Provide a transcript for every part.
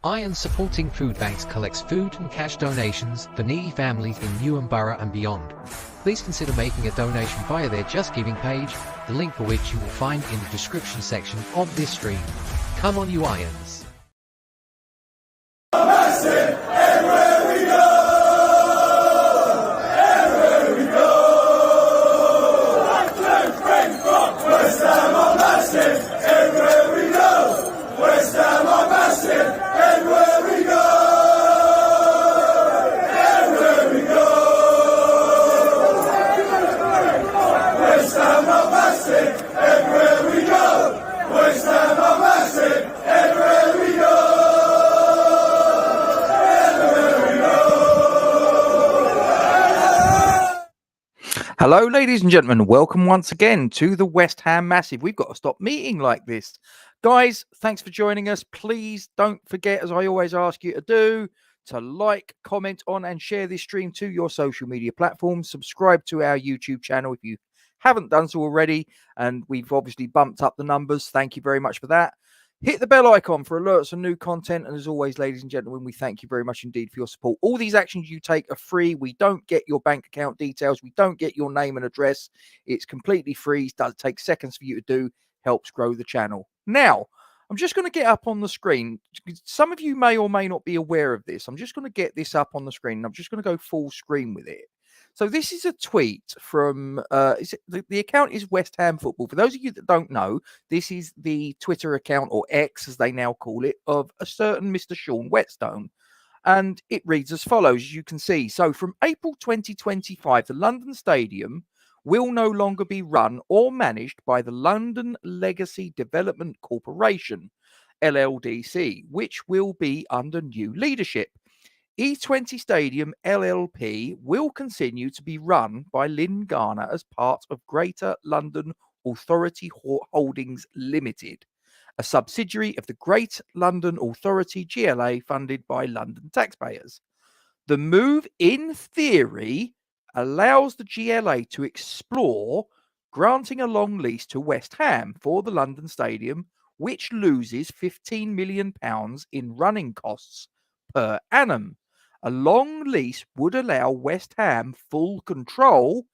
Iron Supporting Food Banks collects food and cash donations for needy families in Newham Borough and beyond. Please consider making a donation via their Just Giving page, the link for which you will find in the description section of this stream. Come on, you Irons! Hello, ladies and gentlemen. Welcome once again to the West Ham Massive. We've got to stop meeting like this. Guys, thanks for joining us. Please don't forget, as I always ask you to do, to like, comment on and share this stream to your social media platforms. Subscribe to our YouTube channel if you haven't done so already. And we've obviously bumped up the numbers. Thank you very much for that. Hit the bell icon for alerts and new content. And as always, ladies and gentlemen, we thank you very much indeed for your support. All these actions you take are free. We don't get your bank account details. We don't get your name and address. It's completely free. It does take seconds for you to do. Helps grow the channel. Now, I'm just going to get up on the screen. Some of you may or may not be aware of this. I'm just going to get this up on the screen. And I'm just going to go full screen with it. So this is a tweet from, the account is West Ham Football. For those of you that don't know, this is the Twitter account, or X as they now call it, of a certain Mr. Sean Whetstone. And it reads as follows, as you can see. So from April 2025, the London Stadium will no longer be run or managed by the London Legacy Development Corporation, LLDC, which will be under new leadership. E20 Stadium LLP will continue to be run by Lynn Garner as part of Greater London Authority Holdings Limited, a subsidiary of the Great London Authority GLA funded by London taxpayers. The move, in theory, allows the GLA to explore granting a long lease to West Ham for the London Stadium, which loses £15 million in running costs per annum. A long lease would allow West Ham full control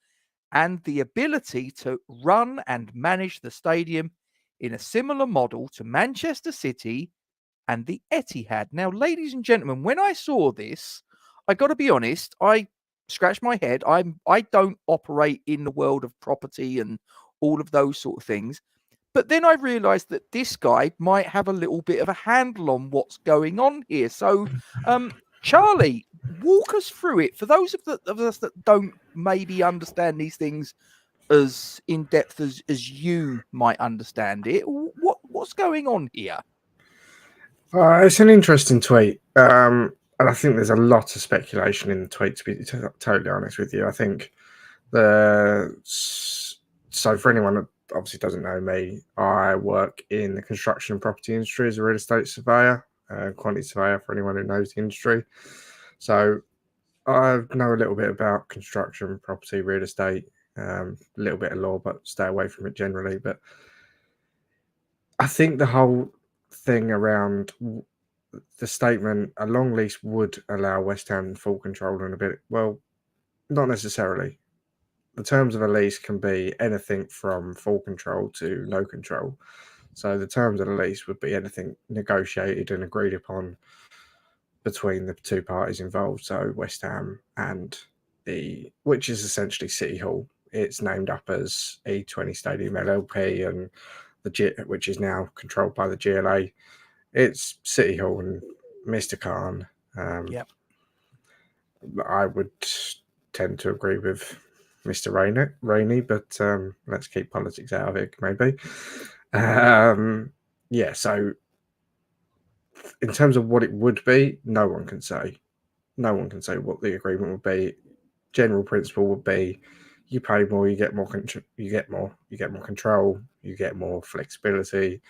and the ability to run and manage the stadium in a similar model to Manchester City and the Etihad. Now, ladies and gentlemen, when I saw this, I got to be honest, I scratched my head. I don't operate in the world of property and all of those sort of things. But then I realized that this guy might have a little bit of a handle on what's going on here. So, Charlie, walk us through it. For those of us that don't maybe understand these things as in depth as you might understand it, what's going on here? It's an interesting tweet. And I think there's a lot of speculation in the tweet, to be totally honest with you. I think so for anyone that obviously doesn't know me, I work in the construction and property industry as a real estate surveyor, quantity surveyor for anyone who knows the industry. So I know a little bit about construction, property, real estate, a little bit of law, but stay away from it generally. But I think the whole thing around the statement, a long lease would allow West Ham full control and a bit, well, not necessarily. The terms of a lease can be anything from full control to no control. So the terms of the lease would be anything negotiated and agreed upon between the two parties involved. So West Ham and which is essentially City Hall. It's named up as E20 Stadium LLP, and which is now controlled by the GLA. It's City Hall and Mr. Khan. Yep. I would tend to agree with Mr. Rainey, but let's keep politics out of it, maybe. Yeah, so in terms of what it would be, no one can say. No one can say what the agreement would be. General principle would be: you pay more, you get more control, you get more control, you get more flexibility,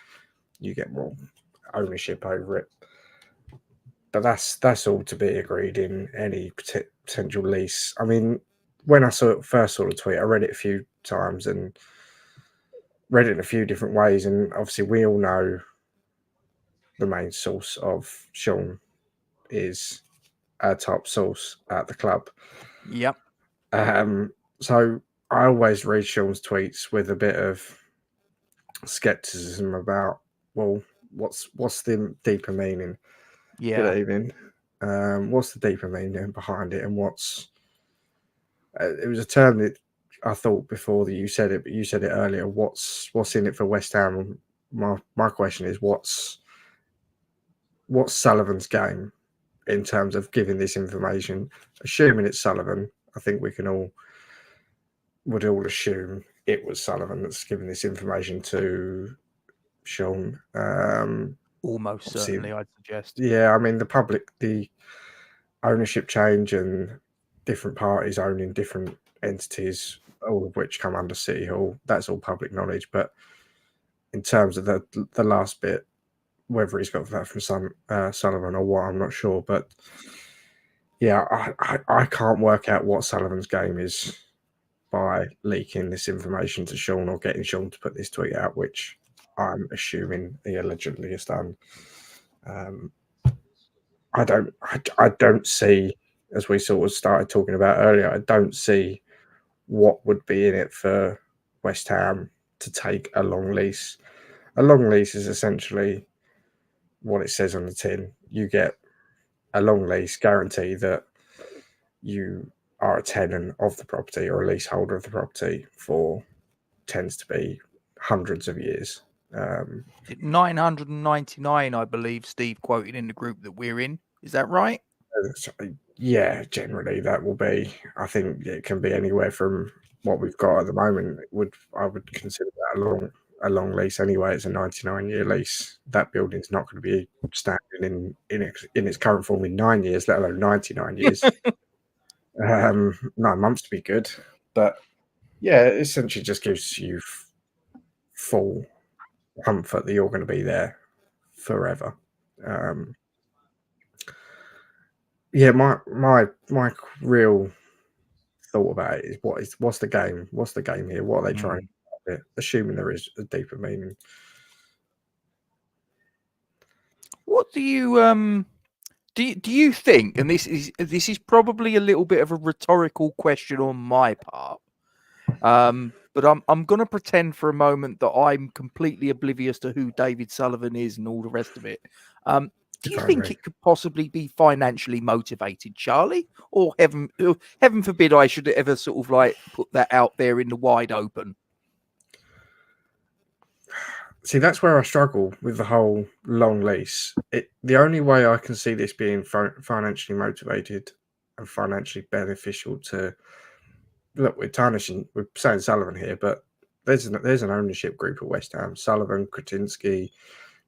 you get more ownership over it. But that's all to be agreed in any potential lease. I mean, when I first saw the tweet, I read it a few times and read it in a few different ways, and obviously we all know the main source of Sean is a top source at the club. Yep. So I always read Sean's tweets with a bit of skepticism about, well, what's the deeper meaning? Yeah. Good evening. What's the deeper meaning behind it, and what's it was a term that I thought before that you said it, but you said it earlier. What's in it for West Ham? My question is, what's Sullivan's game in terms of giving this information? Assuming it's Sullivan, I think we would all assume it was Sullivan that's giving this information to Sean. Almost certainly, I'd suggest. Yeah, I mean the ownership change and different parties owning different entities, all of which come under City Hall. That's all public knowledge. But in terms of the last bit, whether he's got that from Sullivan or what, I'm not sure. But yeah, I can't work out what Sullivan's game is by leaking this information to Sean or getting Sean to put this tweet out, which I'm assuming he allegedly has done. I don't see, as we sort of started talking about earlier, I don't see what would be in it for West Ham to take a long lease. A long lease is essentially what it says on the tin. You get a long lease guarantee that you are a tenant of the property or a leaseholder of the property for tends to be hundreds of years. 999, I believe Steve quoted in the group that we're in. Is that right? Yeah, generally that will be. I think it can be anywhere from what we've got at the moment. I would consider that a long lease anyway. It's a 99-year lease. That building's not going to be standing in its current form in 9 years, let alone 99 years. 9 months to be good, but yeah, it essentially just gives you full comfort that you're going to be there forever. Yeah, my real thought about it is what's the game? What's the game here? What are they trying to do? Assuming there is a deeper meaning. What do you do you think? And this is probably a little bit of a rhetorical question on my part. But I'm going to pretend for a moment that I'm completely oblivious to who David Sullivan is and all the rest of it. Do you think it could possibly be financially motivated, Charlie? Or heaven forbid I should ever sort of like put that out there in the wide open? See, that's where I struggle with the whole long lease. The only way I can see this being financially motivated and financially beneficial to look, we're saying Sullivan here, but there's an ownership group at West Ham: Sullivan, Kretinsky,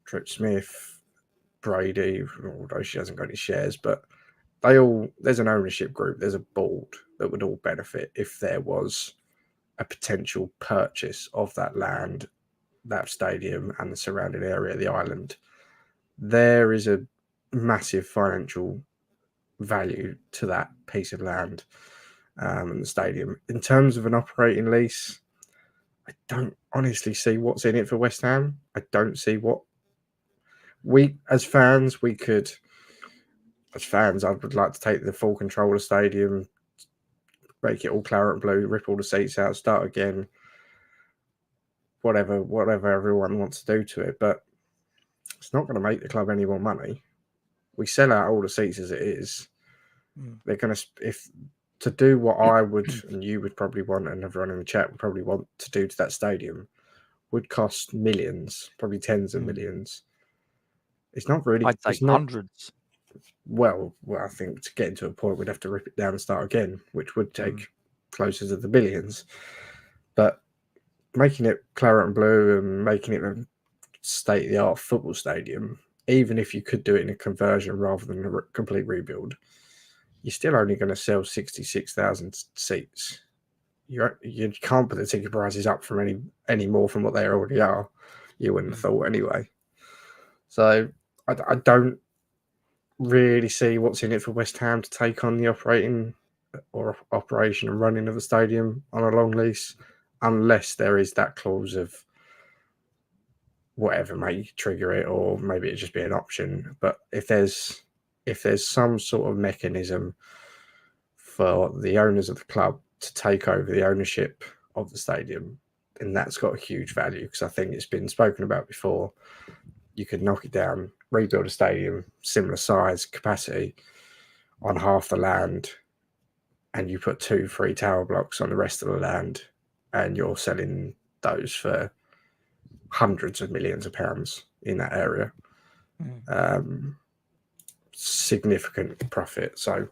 Tripp Smith, Brady, although she hasn't got any shares, but there's an ownership group, there's a board that would all benefit if there was a potential purchase of that land, that stadium and the surrounding area, the island. There is a massive financial value to that piece of land and the stadium. In terms of an operating lease, I don't honestly see what's in it for West Ham. I don't see what as fans, I would like to take the full control of the stadium, make it all claret and blue, rip all the seats out, start again, whatever everyone wants to do to it. But it's not going to make the club any more money. We sell out all the seats as it is. They're going to do what I would and you would probably want, and everyone in the chat would probably want to do to that stadium, would cost millions, probably tens of millions. It's not really. I'd say hundreds. Well, I think to get into a point, we'd have to rip it down and start again, which would take closer to the billions. But making it claret and blue and making it a state-of-the-art football stadium, even if you could do it in a conversion rather than a complete rebuild, you're still only going to sell 66,000 seats. You can't put the ticket prices up from any more from what they already are. You wouldn't have thought anyway. So I don't really see what's in it for West Ham to take on the operation and running of the stadium on a long lease, unless there is that clause of whatever may trigger it, or maybe it just be an option. But if there's some sort of mechanism for the owners of the club to take over the ownership of the stadium, then that's got a huge value, because I think it's been spoken about before. You could knock it down, rebuild a stadium similar size, capacity, on half the land, and you put 2-3 tower blocks on the rest of the land, and you're selling those for hundreds of millions of pounds in that area. Significant profit. So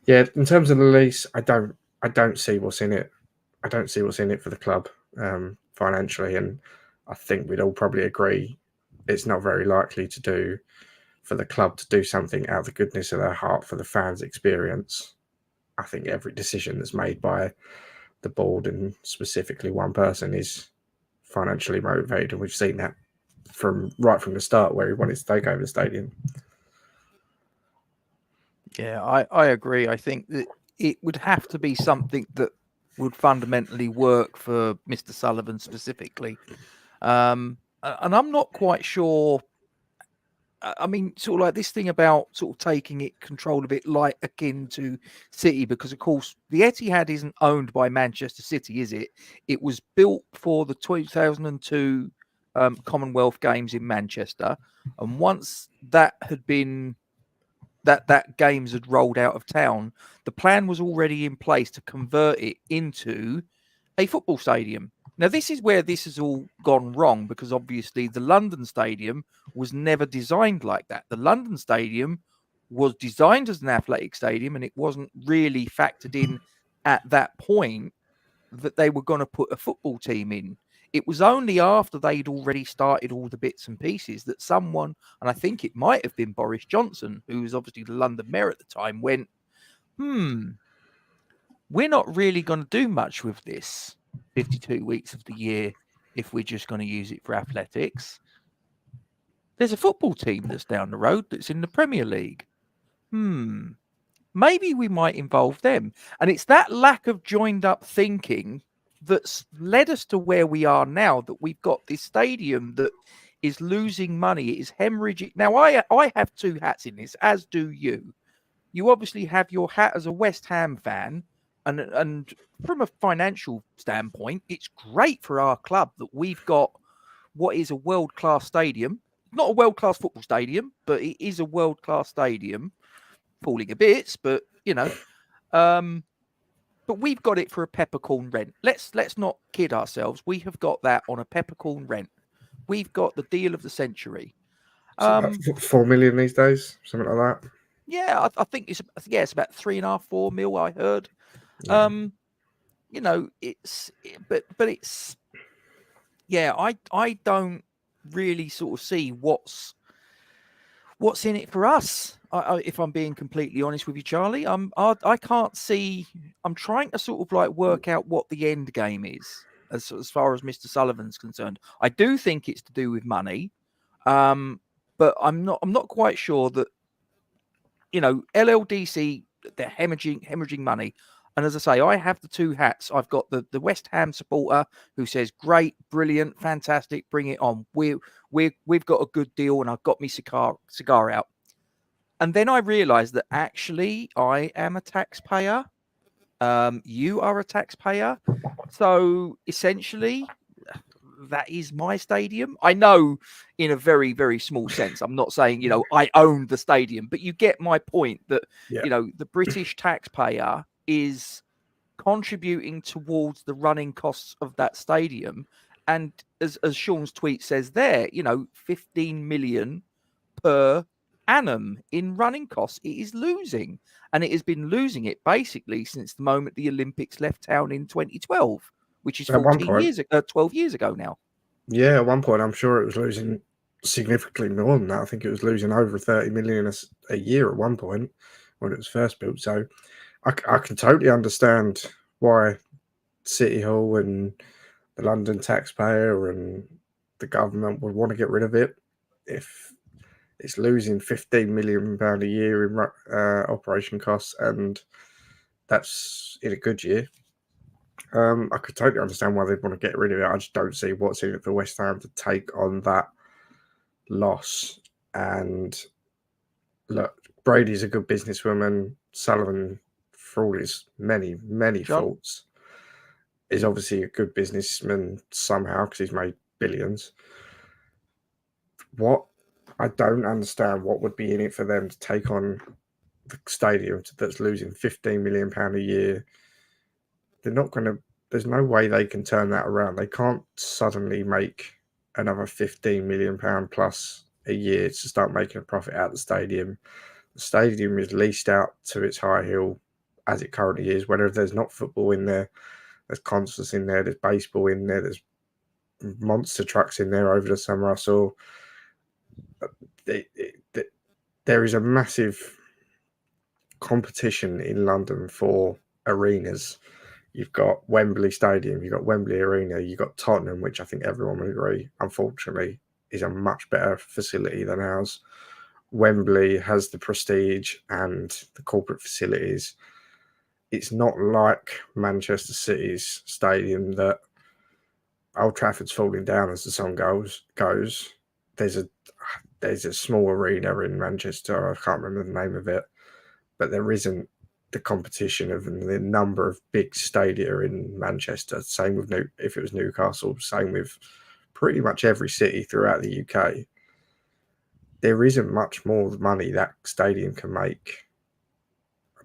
yeah, in terms of the lease, I don't see what's in it. I don't see what's in it for the club financially, and I think we'd all probably agree it's not very likely for the club to do something out of the goodness of their heart for the fans' experience. I think every decision that's made by the board, and specifically one person, is financially motivated, and we've seen that right from the start, where he wanted to take over the stadium. Yeah, I agree. I think that it would have to be something that would fundamentally work for Mr. Sullivan specifically. And I'm not quite sure. I mean, sort of like this thing about sort of taking control of it, like akin to City, because of course the Etihad isn't owned by Manchester City, is it? It was built for the 2002 Commonwealth Games in Manchester, and once that had been that games had rolled out of town, the plan was already in place to convert it into a football stadium. Now, this is where this has all gone wrong, because obviously the London Stadium was never designed like that. The London Stadium was designed as an athletic stadium, and it wasn't really factored in at that point that they were going to put a football team in. It was only after they'd already started all the bits and pieces that someone, and I think it might have been Boris Johnson, who was obviously the London mayor at the time, went, we're not really going to do much with this 52 weeks of the year if we're just going to use it for athletics. There's a football team that's down the road that's in the Premier League. Maybe we might involve them. And it's that lack of joined up thinking that's led us to where we are now, that we've got this stadium that is losing money. It is hemorrhaging. Now, I have two hats in this, as do you. You obviously have your hat as a West Ham fan, and from a financial standpoint, it's great for our club that we've got what is a world-class stadium. Not a world-class football stadium, but it is a world-class stadium. Falling a bit, but you know, but we've got it for a peppercorn rent. Let's not kid ourselves. We have got that on a peppercorn rent. We've got the deal of the century. It's about 4 million these days, something like that. Yeah, I think it's about 3.5, 4 mil. I heard. Yeah. You know, but it's I don't really sort of see what's in it for us. If I'm being completely honest with you, Charlie, I can't see. I'm trying to sort of like work out what the end game is as far as Mr. Sullivan's concerned. I do think it's to do with money, but I'm not quite sure that, you know, LLDC, they're hemorrhaging money. And as I say, I have the two hats. I've got the West Ham supporter who says, "Great, brilliant, fantastic, bring it on. We've got a good deal," and I've got me cigar out. And then I realised that actually I am a taxpayer. You are a taxpayer. So essentially, that is my stadium. I know in a very, very small sense. I'm not saying, you know, I own the stadium, but you get my point that, you know, the British taxpayer is contributing towards the running costs of that stadium. And as Sean's tweet says there, you know, 15 million per annum in running costs. It is losing, and it has been losing it basically since the moment the Olympics left town in 2012, which is 12 years ago now. Yeah, at one point I'm sure it was losing significantly more than that. I think it was losing over 30 million a year at one point when it was first built. So I can totally understand why City Hall and the London taxpayer and the government would want to get rid of it if it's losing £15 million a year in operation costs, and that's in a good year. I could totally understand why they'd want to get rid of it. I just don't see what's in it for West Ham to take on that loss. And look, Brady's a good businesswoman. Sullivan, for all his many John? faults, is obviously a good businessman somehow because he's made billions. What I don't understand what would be in it for them to take on the stadium that's losing £15 million a year. They're not going to. There's no way they can turn that around. They can't suddenly make another £15 million plus a year to start making a profit out of the stadium. The stadium is leased out to its high hill as it currently is. Whether there's not football in there, there's concerts in there, there's baseball in there, there's monster trucks in there over the summer. I saw there is a massive competition in London for arenas. You've got Wembley Stadium, you've got Wembley Arena, you've got Tottenham, which I think everyone would agree, unfortunately, is a much better facility than ours. Wembley has the prestige and the corporate facilities. It's not like Manchester City's stadium that Old Trafford's falling down as the song goes. There's a small arena in Manchester. I can't remember the name of it, but there isn't the competition of the number of big stadia in Manchester. Same with if it was Newcastle. Same with pretty much every city throughout the UK. There isn't much more money that stadium can make.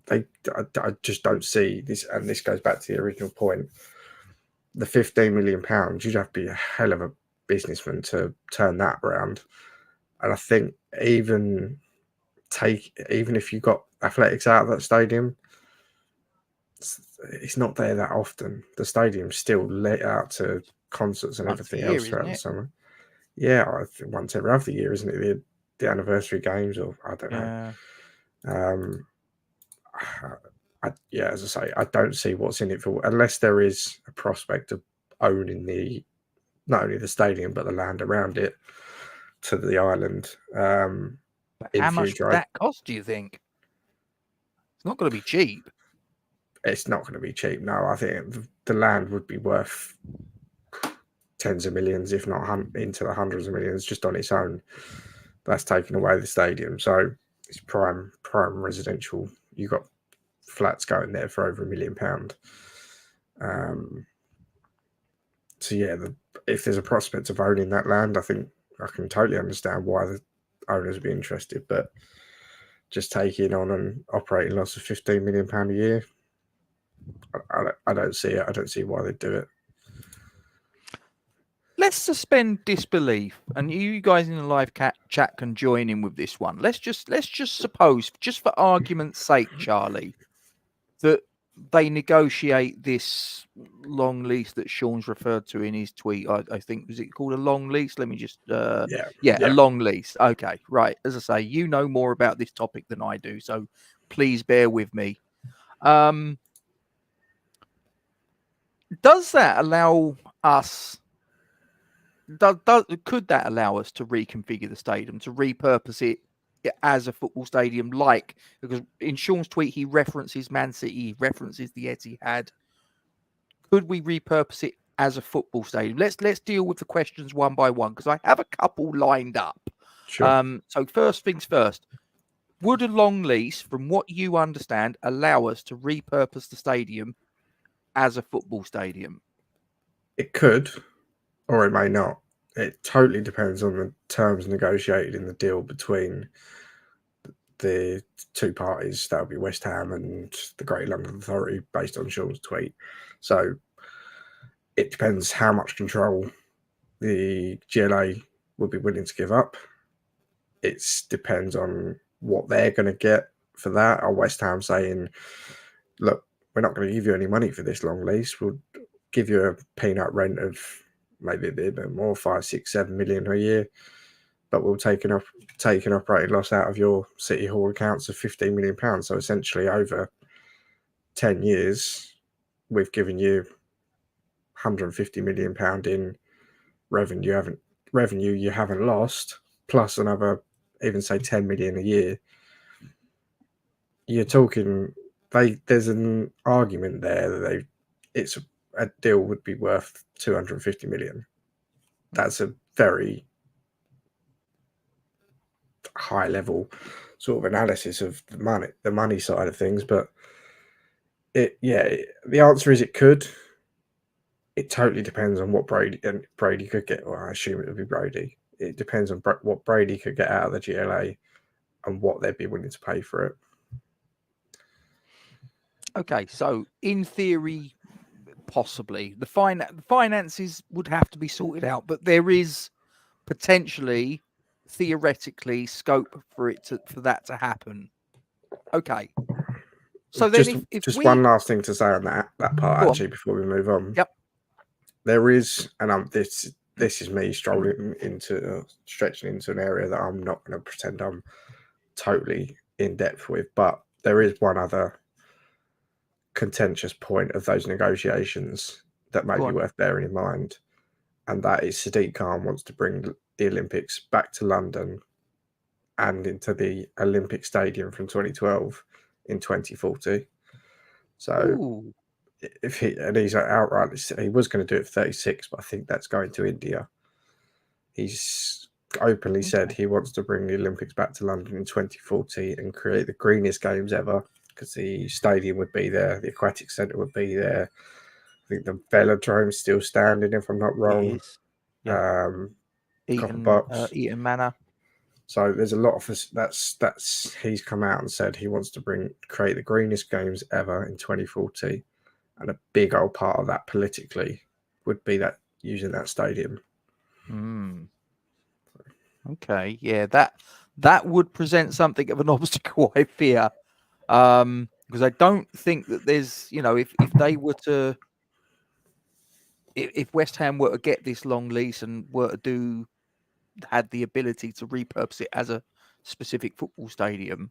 I just don't see this, and this goes back to the original point. The £15 million, you'd have to be a hell of a businessman to turn that around. And I think even if you got athletics out of that stadium, it's not there that often. The stadium's still let out to concerts and everything else throughout the summer. Yeah, I think once every other year, isn't it? The anniversary games, or I don't know. As I say, I don't see what's in it for, unless there is a prospect of owning not only the stadium but the land around it to the island. How much would that cost, do you think? It's not going to be cheap. It's not going to be cheap. No, I think the land would be worth tens of millions, if not into the hundreds of millions, just on its own. That's taking away the stadium, so it's prime residential. You got flats going there for over £1 million. So yeah, if there's a prospect of owning that land, I think I can totally understand why the owners would be interested. But just taking on an operating loss of £15 million a year, I don't see it. I don't see why they'd do it. Let's suspend disbelief, and you guys in the live chat can join in with this one. Let's just suppose, just for argument's sake, Charlie, that they negotiate this long lease that Sean's referred to in his tweet. I think, was it called a long lease? Let me just a long lease. Okay, right. As I say, you know more about this topic than I do, so please bear with me. Does that allow us? Could that allow us to reconfigure the stadium, to repurpose it as a football stadium? Because in Sean's tweet he references Man City, he references the Etihad. Could we repurpose it as a football stadium? Let's deal with the questions one by one, because I have a couple lined up. Sure. So first things first, would a long lease, from what you understand, allow us to repurpose the stadium as a football stadium? It could, or it may not. It totally depends on the terms negotiated in the deal between the two parties. That would be West Ham and the Great London Authority, based on Sean's tweet. So it depends how much control the GLA would be willing to give up. It depends on what they're going to get for that. Are West Ham saying, look, we're not going to give you any money for this long lease. We'll give you a peanut rent of maybe a bit more, 5, 6, 7 million a year, but we'll take an operating loss out of your City Hall accounts of £15 million. So essentially, over 10 years, we've given you £150 million in revenue you haven't lost, plus another, even say 10 million a year. You're talking, there's an argument there that it's a deal would be worth 250 million. That's a very high level sort of analysis of the money side of things, but the answer is it could. It totally depends on what Brady could get. Well, I assume it would be Brady. It depends on what Brady could get out of the GLA and what they'd be willing to pay for it. Okay, so in theory, possibly the finances would have to be sorted out, but there is potentially, theoretically, scope for that to happen. Okay. So then, if one last thing to say on that part, actually, before we move on. Yep. There is, and this is me stretching into an area that I'm not going to pretend I'm totally in depth with, but there is one other contentious point of those negotiations that may be worth bearing in mind, and that is Sadiq Khan wants to bring the Olympics back to London and into the Olympic Stadium from 2012 in 2040. So he's outright, he was going to do it for 36, but I think that's going to India. He's openly said he wants to bring the Olympics back to London in 2040 and create the greenest games ever, because the stadium would be there, the aquatic centre would be there. I think the velodrome's still standing, if I'm not wrong. It is. Yeah. Eton Manor. So there's a lot of that's he's come out and said he wants to create the greenest games ever in 2040, and a big old part of that politically would be that using that stadium. Okay, yeah, that would present something of an obstacle, I fear, because I don't think that there's, if they were to, if West Ham were to get this long lease and were to had the ability to repurpose it as a specific football stadium,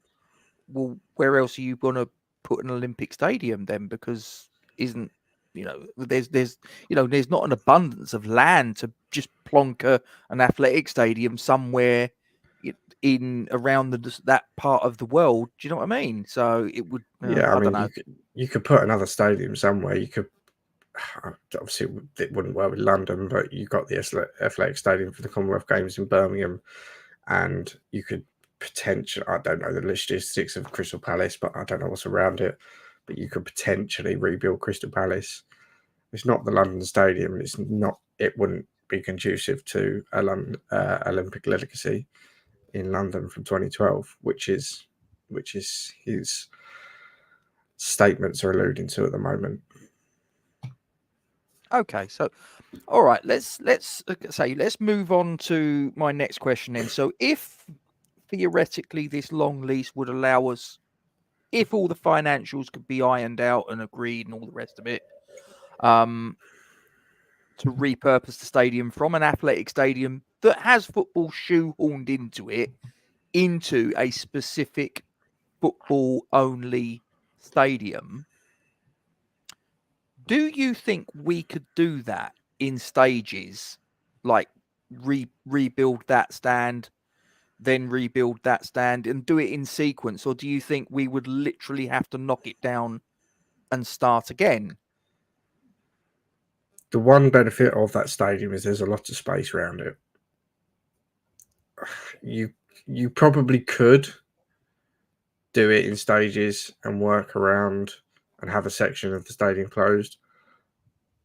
well, where else are you going to put an Olympic stadium then? Because there's not an abundance of land to just plonk an athletic stadium somewhere in around that part of the world. Do you know what I mean? So it would. I don't know. You could put another stadium somewhere. You could. Obviously, it wouldn't work with London, but you got the athletic stadium for the Commonwealth Games in Birmingham, and you could potentially, I don't know the logistics of Crystal Palace, but I don't know what's around it, but you could potentially rebuild Crystal Palace. It's not the London Stadium. It wouldn't be conducive to a Olympic legacy in London from 2012, which is his statements are alluding to at the moment. Okay, so all right, let's move on to my next question then. So if theoretically this long lease would allow us, if all the financials could be ironed out and agreed and all the rest of it, to repurpose the stadium from an athletic stadium that has football shoehorned into it into a specific football only stadium, do you think we could do that in stages, like rebuild that stand, then rebuild that stand and do it in sequence? Or do you think we would literally have to knock it down and start again? The one benefit of that stadium is there's a lot of space around it. You probably could do it in stages and work around and have a section of the stadium closed.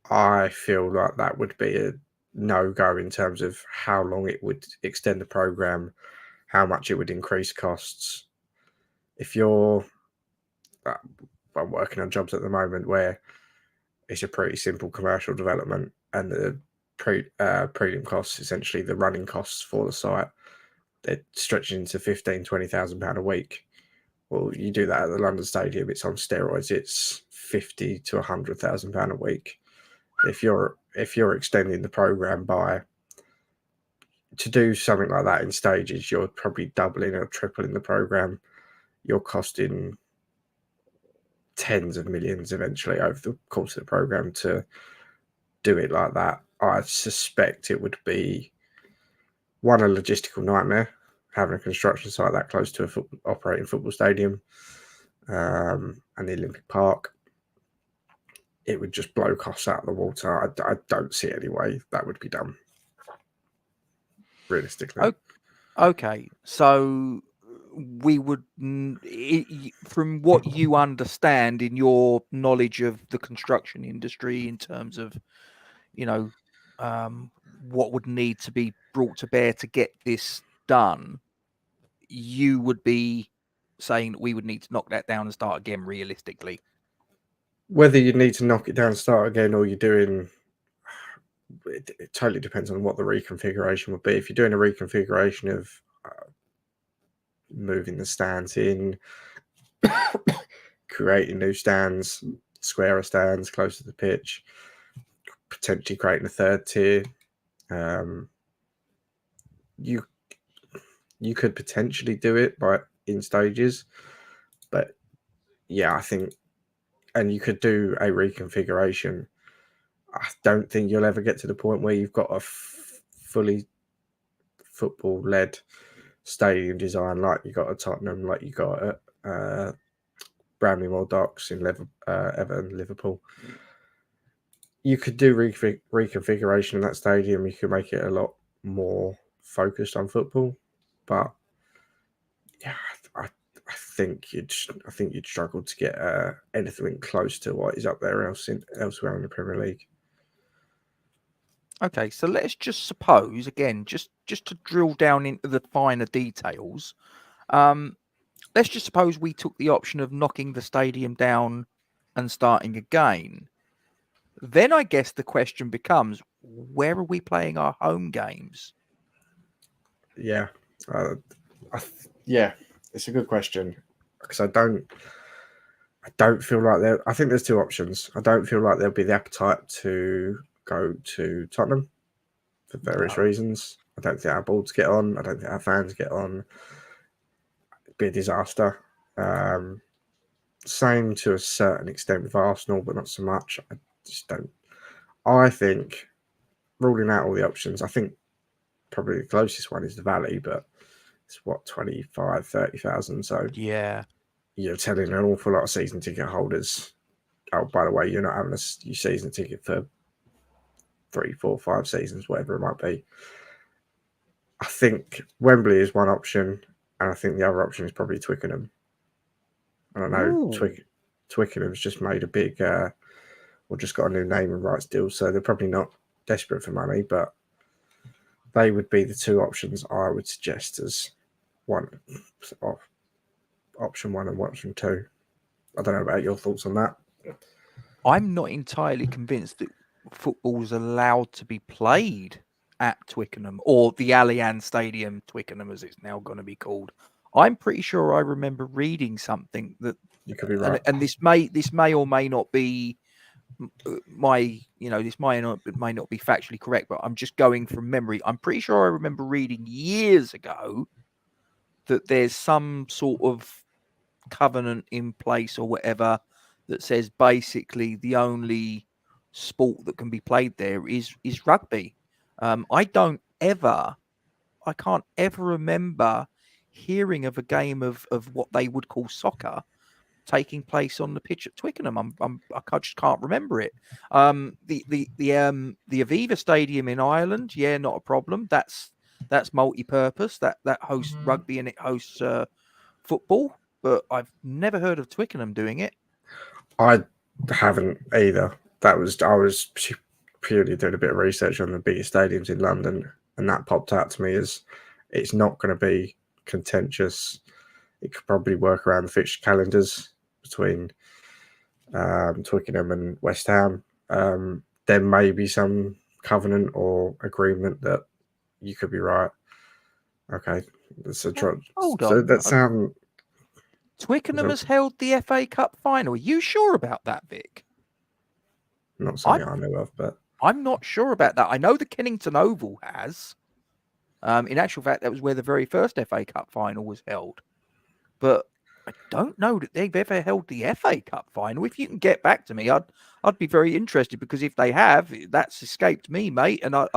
I feel like that would be a no-go in terms of how long it would extend the program, how much it would increase costs. If I'm working on jobs at the moment where it's a pretty simple commercial development, and the prelim costs, essentially the running costs for the site, they're stretching into £15,000-20,000 a week. Well, you do that at the London Stadium, it's on steroids. It's £50,000 to £100,000 a week. If you're extending the program to do something like that in stages, you're probably doubling or tripling the program. You're costing tens of millions eventually over the course of the program to do it like that. I suspect it would be a logistical nightmare having a construction site that close to a operating football stadium and the Olympic Park. it would just blow costs out of the water. I don't see any way that would be done, realistically. Okay, so we would, from what you understand in your knowledge of the construction industry in terms of, what would need to be brought to bear to get this done, you would be saying that we would need to knock that down and start again realistically. Whether you need to knock it down and start again, or you're doing, it totally depends on what the reconfiguration would be. If you're doing a reconfiguration of moving the stands in, creating new stands, squarer stands close to the pitch, potentially creating a third tier, you could potentially do it in stages. But yeah, I think, and you could do a reconfiguration. I don't think you'll ever get to the point where you've got a fully football-led stadium design like you got at Tottenham, like you got at Bramley-Moore Docks in Everton, Liverpool. You could do reconfiguration in that stadium. You could make it a lot more focused on football, but yeah, I think you'd struggle to get anything close to what is up there elsewhere in the Premier League. Okay, so let's just suppose, again, just to drill down into the finer details, let's just suppose we took the option of knocking the stadium down and starting again. Then I guess the question becomes, where are we playing our home games? Yeah, it's a good question, because I don't feel like there. I think there's two options. I don't feel like there'll be the appetite to go to Tottenham for various reasons. I don't think our boards get on. I don't think our fans get on. It'd be a disaster. Same to a certain extent with Arsenal, but not so much. I just don't. I think, ruling out all the options, I think probably the closest one is the Valley, but it's what, 25,000, 30,000. So yeah, you're telling an awful lot of season ticket holders, oh, by the way, you're not having your season ticket for 3, 4, 5 seasons, whatever it might be. I think Wembley is one option, and I think the other option is probably Twickenham. I don't know. Twickenham's just made a big, or just got a new name and rights deal, so they're probably not desperate for money, but they would be the two options I would suggest as option one and option two. I don't know about your thoughts on that. I'm not entirely convinced that football's allowed to be played at Twickenham, or the Allianz Stadium Twickenham, as it's now going to be called. I'm pretty sure I remember reading something that you could be right, and this may or may not be this may not be factually correct, but I'm just going from memory. I'm pretty sure I remember reading years ago that there's some sort of covenant in place or whatever that says basically the only sport that can be played there is rugby. I can't ever remember hearing of a game of what they would call soccer taking place on the pitch at Twickenham. I just can't remember it. The Aviva Stadium in Ireland, yeah, not a problem. That's multi-purpose. That hosts rugby and it hosts football. But I've never heard of Twickenham doing it. I haven't either. I was purely doing a bit of research on the biggest stadiums in London, and that popped out to me as it's not going to be contentious. It could probably work around the fixture calendars between Twickenham and West Ham. There may be some covenant or agreement that you could be right. Okay, Hold on. So that sound. Twickenham has held the FA Cup final. Are you sure about that, Vic? Not something I know of, but I'm not sure about that. I know the Kennington Oval has. In actual fact, that was where the very first FA Cup final was held. But I don't know that they've ever held the FA Cup final. If you can get back to me, I'd be very interested, because if they have, that's escaped me, mate. And I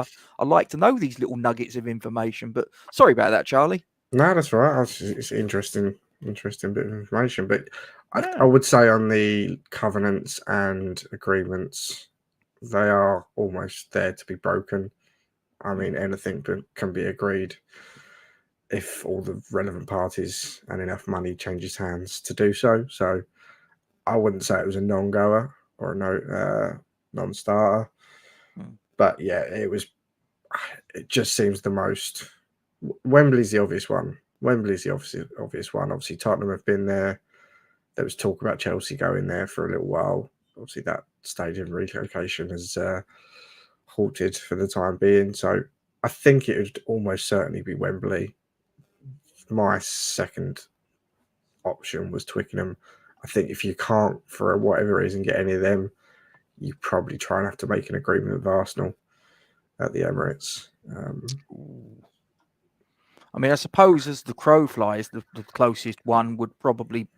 like to know these little nuggets of information. But sorry about that, Charlie. No, that's right. It's interesting bit of information. But I would say on the covenants and agreements, they are almost there to be broken. I mean, anything can be agreed if all the relevant parties and enough money changes hands to do so. So I wouldn't say it was a non-goer or a non-starter. But yeah, it was. It just seems the most. Wembley's the obvious one. Wembley's the obvious one. Obviously, Tottenham have been there. There was talk about Chelsea going there for a little while. Obviously, that stadium relocation has halted for the time being. So I think it would almost certainly be Wembley. My second option was Twickenham. I think if you can't, for whatever reason, get any of them, you probably try and have to make an agreement with Arsenal at the Emirates. I mean, I suppose as the crow flies, the closest one would probably,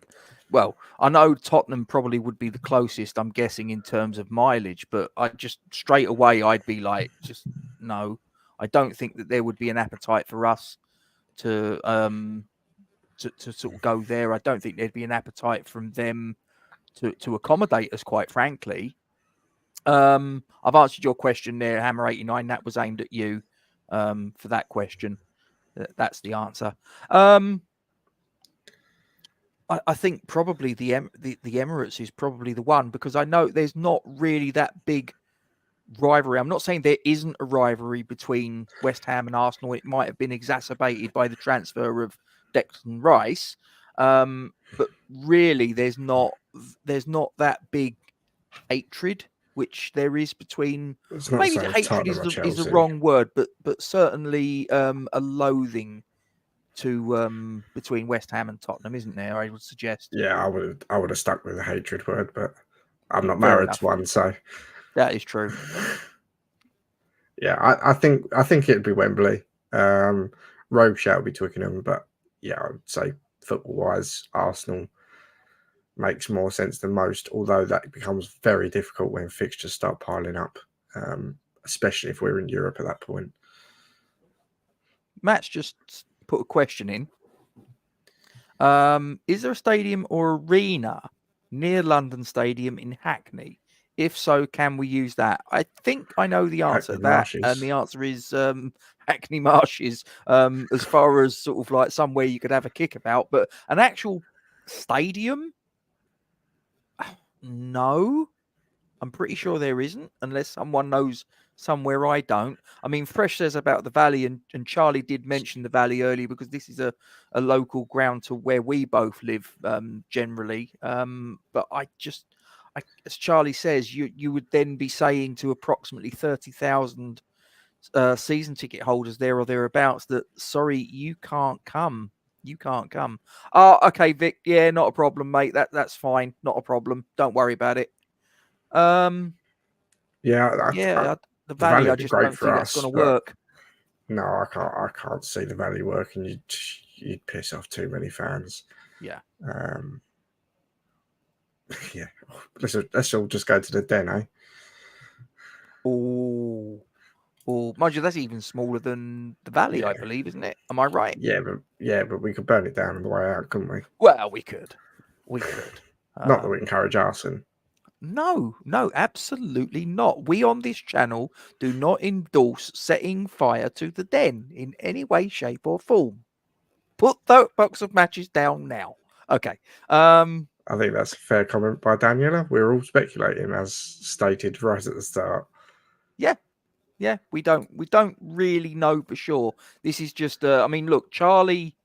well, I know Tottenham probably would be the closest, I'm guessing, in terms of mileage, but I just straight away, I'd be like, just no. I don't think that there would be an appetite for us to sort of go there. I don't think there'd be an appetite from them to accommodate us, quite frankly. I've answered your question there, Hammer89. That was aimed at you for that question. That's the answer. I think probably the Emirates is probably the one, because I know there's not really that big rivalry. I'm not saying there isn't a rivalry between West Ham and Arsenal. It might have been exacerbated by the transfer of Declan Rice, but really there's not that big hatred which there is between. Maybe the hatred is the wrong word, but certainly a loathing to between West Ham and Tottenham, isn't there? I would suggest. Yeah, I would have stuck with the hatred word, but I'm not married to one, so that is true. Yeah, I think it'd be Wembley. Rogue shout would be Twickenham, but yeah, I would say football-wise, Arsenal makes more sense than most, although that becomes very difficult when fixtures start piling up, especially if we're in Europe at that point. Matt's just put a question in. Is there a stadium or arena near London Stadium in Hackney? If so, can we use that? I think I know the answer to that. And the answer is Hackney Marshes, as far as sort of like somewhere you could have a kick about. But an actual stadium? No. I'm pretty sure there isn't, unless someone knows somewhere I don't. I mean, Fresh says about the Valley, and Charlie did mention the Valley earlier, because this is a local ground to where we both live generally. But as Charlie says, you would then be saying to approximately 30,000 season ticket holders there or thereabouts that, sorry, you can't come. You can't come. Oh, okay, Vic. Yeah, not a problem, mate. That's fine. Not a problem. Don't worry about it. The Valley, I just don't think that's going to work. No, I can't see the Valley working. You'd piss off too many fans. Yeah. Yeah. Let's all just go to the Den, eh? Oh, mind you, that's even smaller than the Valley, I believe, isn't it? Am I right? Yeah, but we could burn it down on the way out, couldn't we? Well, we could. Not that we encourage arson. No, absolutely not. We on this channel do not endorse setting fire to the Den in any way, shape, or form. Put that box of matches down now. Okay. I think that's a fair comment by Daniela. We're all speculating, as stated right at the start. Yeah, we don't really know for sure. This is just I mean, look, Charlie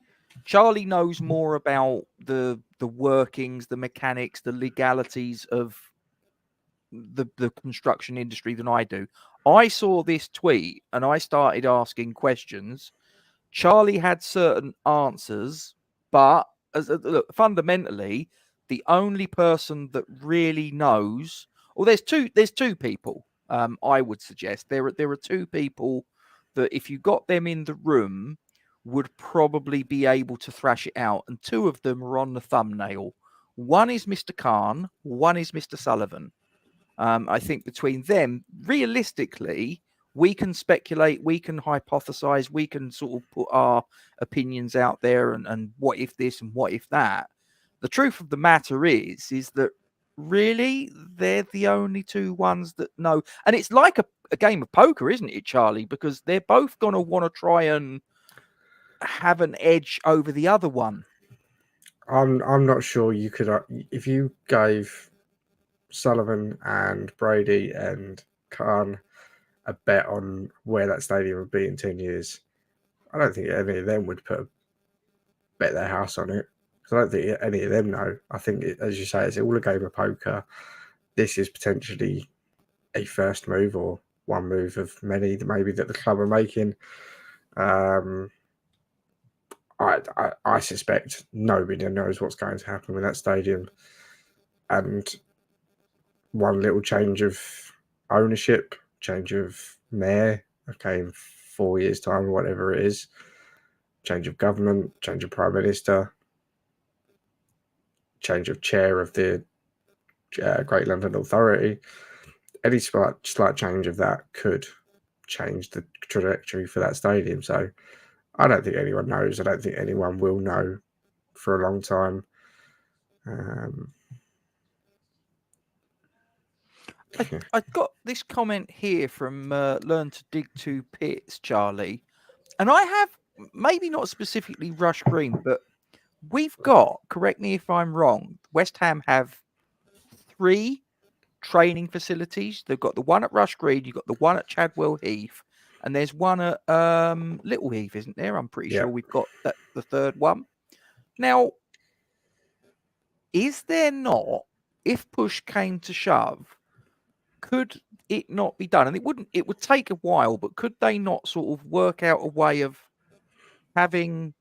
knows more about the workings, the mechanics, the legalities of the construction industry than I do. I saw this tweet and I started asking questions. Charlie had certain answers, but look, fundamentally, the only person that really knows, or there's two people. I would suggest there are two people that if you got them in the room would probably be able to thrash it out, and two of them are on the thumbnail. One is Mr. Khan, one is Mr. Sullivan. I think between them, realistically, we can speculate, we can hypothesize, we can sort of put our opinions out there and what if this and what if that. the truth of the matter is that really they're the only two ones that know. And it's like a game of poker, isn't it, Charlie? Because they're both going to want to try and have an edge over the other one. I'm not sure you could if you gave Sullivan and Brady and Khan a bet on where that stadium would be in 10 years. I don't think any of them would bet their house on it. I don't think any of them know. I think, as you say, it's all a game of poker. This is potentially a first move or one move of many that maybe that the club are making. I suspect nobody knows what's going to happen with that stadium, and one little change of ownership, change of mayor, okay, in 4 years' time or whatever it is, change of government, change of prime minister, change of chair of the Great London Authority, any slight change of that could change the trajectory for that stadium. So I don't think anyone knows. I don't think anyone will know for a long time. I've got this comment here from Learn to Dig Two Pits, Charlie. And I have, maybe not specifically Rush Green, but we've got, correct me if I'm wrong, West Ham have 3 training facilities. They've got the one at Rush Green, you've got the one at Chadwell Heath, and there's one at Little Heath, isn't there? I'm pretty sure we've got the third one. Now, is there not, if push came to shove, could it not be done? And it would take a while, but could they not sort of work out a way of having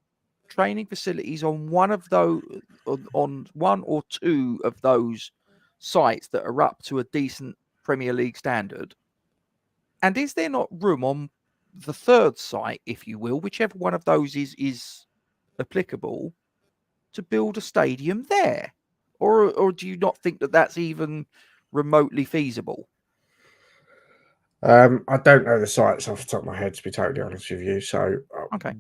training facilities on one of those, on one or two of those sites that are up to a decent Premier League standard? And is there not room on the third site, if you will, whichever one of those is applicable, to build a stadium there? Or do you not think that that's even remotely feasible? I don't know the sites off the top of my head, to be totally honest with you. So, Okay.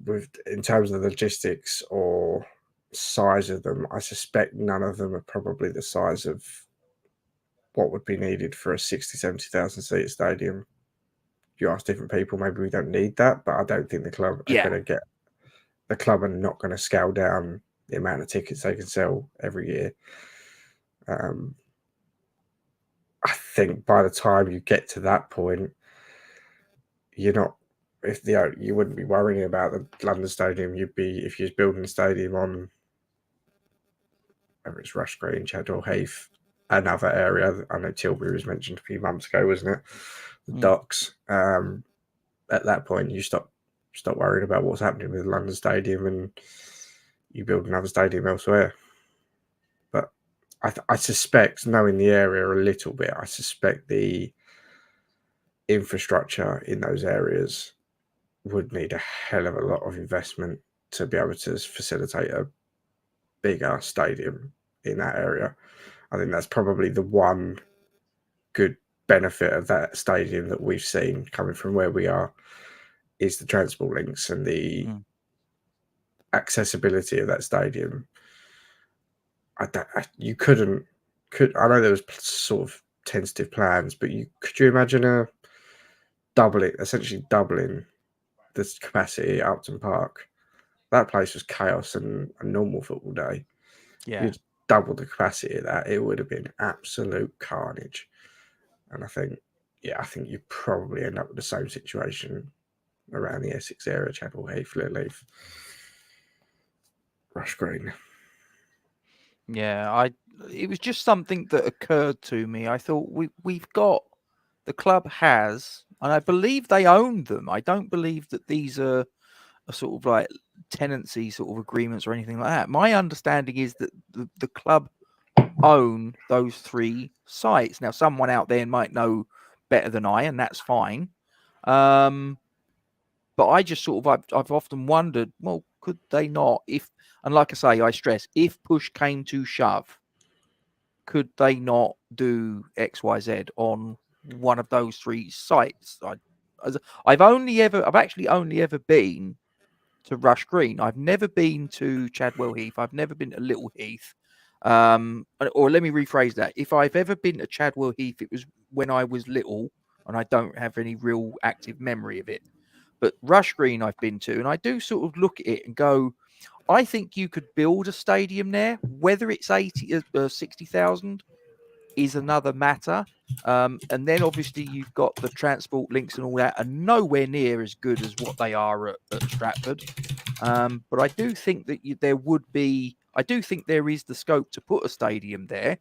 in terms of the logistics or size of them, I suspect none of them are probably the size of what would be needed for a 60, 70,000 seat stadium. You ask different people, maybe we don't need that, but I don't think the club are going to get. The club are not going to scale down the amount of tickets they can sell every year. I think by the time you get to that point, you're not. You wouldn't be worrying about the London Stadium. You'd be, if you're building a stadium on, whether it's Rush Green, Chadwell Heath, another area. I know Tilbury was mentioned a few months ago, wasn't it? The docks. At that point, you stop worrying about what's happening with the London Stadium, and you build another stadium elsewhere. But I suspect, knowing the area a little bit, I suspect the infrastructure in those areas would need a hell of a lot of investment to be able to facilitate a bigger stadium in that area. I think that's probably the one good benefit of that stadium that we've seen coming from where we are, is the transport links and the accessibility of that stadium. I know there was sort of tentative plans, but could you imagine essentially doubling the capacity at Upton Park? That place was chaos and a normal football day. Yeah. You'd double the capacity of that, it would have been absolute carnage. And I think you probably end up with the same situation around the Essex area, Chadwell Heath, Little Heath, Rush Green. Yeah, it was just something that occurred to me. I thought we've got, the club has, and I believe they own them. I don't believe that these are sort of like tenancy sort of agreements or anything like that. My understanding is that the club own those 3 sites. Now, someone out there might know better than I, and that's fine. But I just sort of, I've often wondered, well, could they not, and like I say, I stress, if push came to shove, could they not do X, Y, Z on one of those 3 sites? I've actually only ever been to Rush Green. I've never been to Chadwell Heath. I've never been to Little Heath. Or let me rephrase that. If I've ever been to Chadwell Heath, it was when I was little, and I don't have any real active memory of it. But Rush Green I've been to, and I do sort of look at it and go, I think you could build a stadium there. Whether it's 60,000 is another matter. And then obviously you've got the transport links and all that, and nowhere near as good as what they are at Stratford. But I do think that I do think there is the scope to put a stadium there.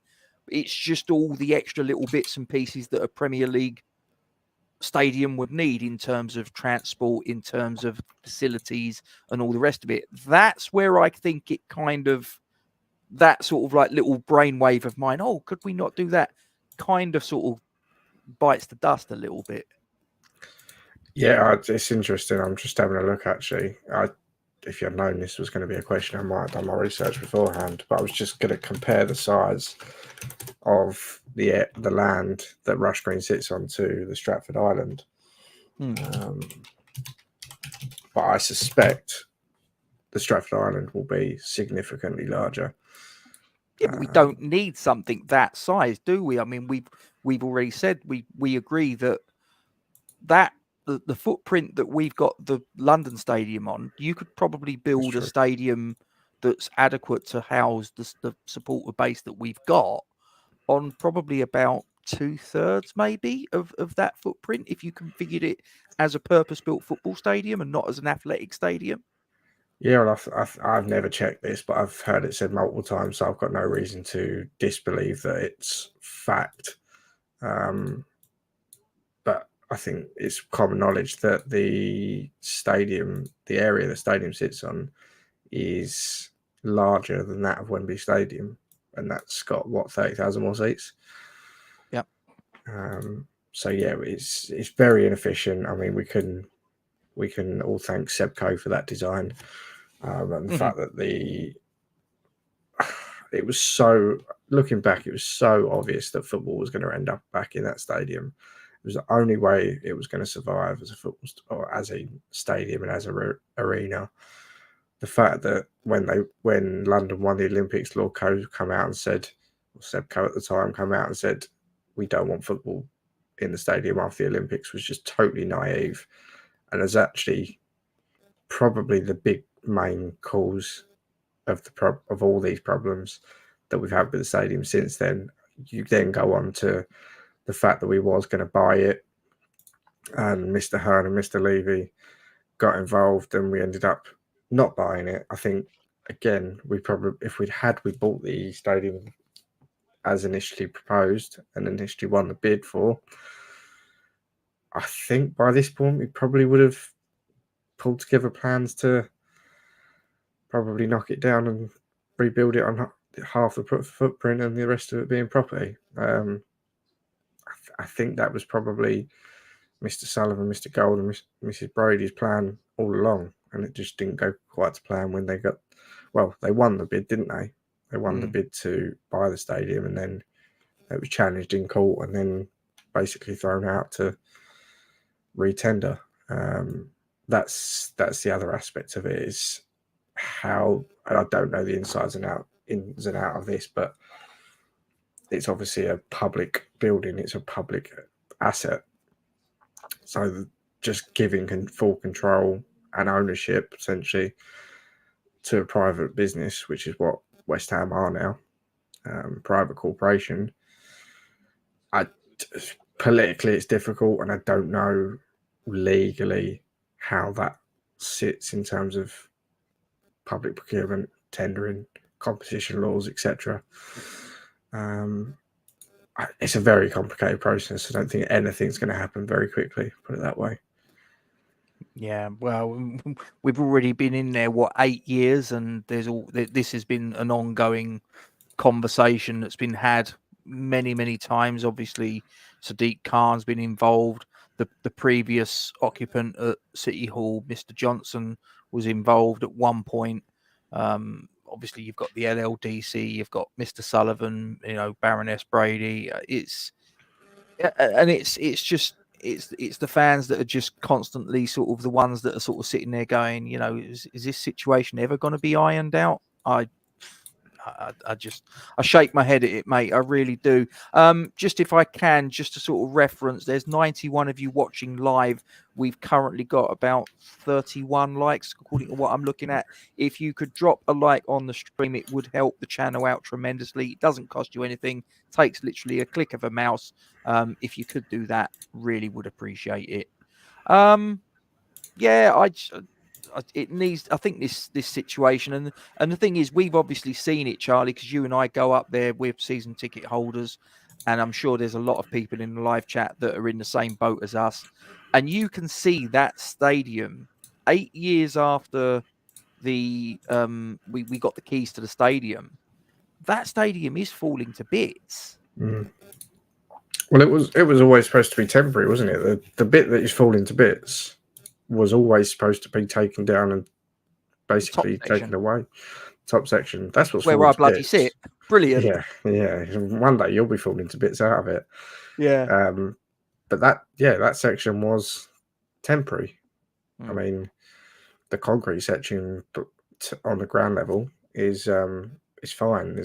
It's just all the extra little bits and pieces that a Premier League stadium would need in terms of transport, in terms of facilities and all the rest of it. That's where I think it kind of, that sort of like little brainwave of mine, oh, could we not do that, kind of sort of bites the dust a little bit. Yeah, it's interesting. I'm just having a look, actually. If you had known this was going to be a question, I might have done my research beforehand, but I was just going to compare the size of the land that Rush Green sits on to the Stratford Island. But I suspect the Stratford Island will be significantly larger. Yeah, but we don't need something that size, do we? I mean, we've already said we agree that the footprint that we've got the London Stadium on, you could probably build a stadium that's adequate to house the supporter base that we've got on probably about 2/3 maybe of that footprint, if you configured it as a purpose-built football stadium and not as an athletic stadium. Yeah, well, I've never checked this, but I've heard it said multiple times, so I've got no reason to disbelieve that it's fact. But I think it's common knowledge that the area the stadium sits on, is larger than that of Wembley Stadium, and that's got 30,000 more seats. Yep. So yeah, it's very inefficient. I mean, we can all thank Sebco for that design, and the fact that it was so, looking back, it was so obvious that football was going to end up back in that stadium. It was the only way it was going to survive as a football or as a stadium and as a arena. The fact that when London won the Olympics, Lord Coe come out and said, or Sebco at the time come out and said, we don't want football in the stadium after the Olympics, was just totally naive, and is actually probably the big main cause of all these problems that we've had with the stadium since then. You then go on to the fact that we was going to buy it, and Mr. Hearn and Mr. Levy got involved, and we ended up not buying it. I think, again, we bought the stadium as initially proposed and initially won the bid for, I think by this point we probably would have pulled together plans to probably knock it down and rebuild it on half the footprint and the rest of it being property. I think that was probably Mr. Sullivan, Mr. Gold, and Mrs. Brady's plan all along, and it just didn't go quite to plan when they won the bid, didn't they? They won the bid to buy the stadium, and then it was challenged in court and then basically thrown out to retender. That's the other aspect of it, is how, and I don't know the ins and out of this, but it's obviously a public building, it's a public asset. So just giving full control and ownership essentially to a private business, which is what West Ham are now, private corporation. Politically it's difficult, and I don't know legally how that sits in terms of public procurement, tendering, competition laws, etc. It's a very complicated process. I don't think anything's going to happen very quickly, put it that way. Yeah, well, we've already been in there 8 years, and this has been an ongoing conversation that's been had many times. Obviously, Sadiq Khan's been involved. The previous occupant at City Hall, Mr. Johnson, was involved at one point. Obviously, you've got the LLDC, you've got Mr. Sullivan, Baroness Brady. It's the fans that are just constantly sort of the ones that are sort of sitting there going, is this situation ever going to be ironed out? I I shake my head at it, mate. I really do. Just if I can, just to sort of reference, there's 91 of you watching live. We've currently got about 31 likes, according to what I'm looking at. If you could drop a like on the stream, it would help the channel out tremendously. It doesn't cost you anything. It takes literally a click of a mouse. If you could do that, really would appreciate it. Yeah, it needs. I think this situation, and the thing is, we've obviously seen it, Charlie, because you and I go up there with season ticket holders, and I'm sure there's a lot of people in the live chat that are in the same boat as us, and you can see that stadium 8 years after the we got the keys to the stadium. That stadium is falling to bits. Mm. Well, it was always supposed to be temporary, wasn't it? The bit that is falling to bits was always supposed to be taken down and basically taken away. Top section. That's what's where I bloody sit. Brilliant. Yeah. One day you'll be falling to bits out of it. Yeah. But that section was temporary. I mean, the concrete section on the ground level is fine.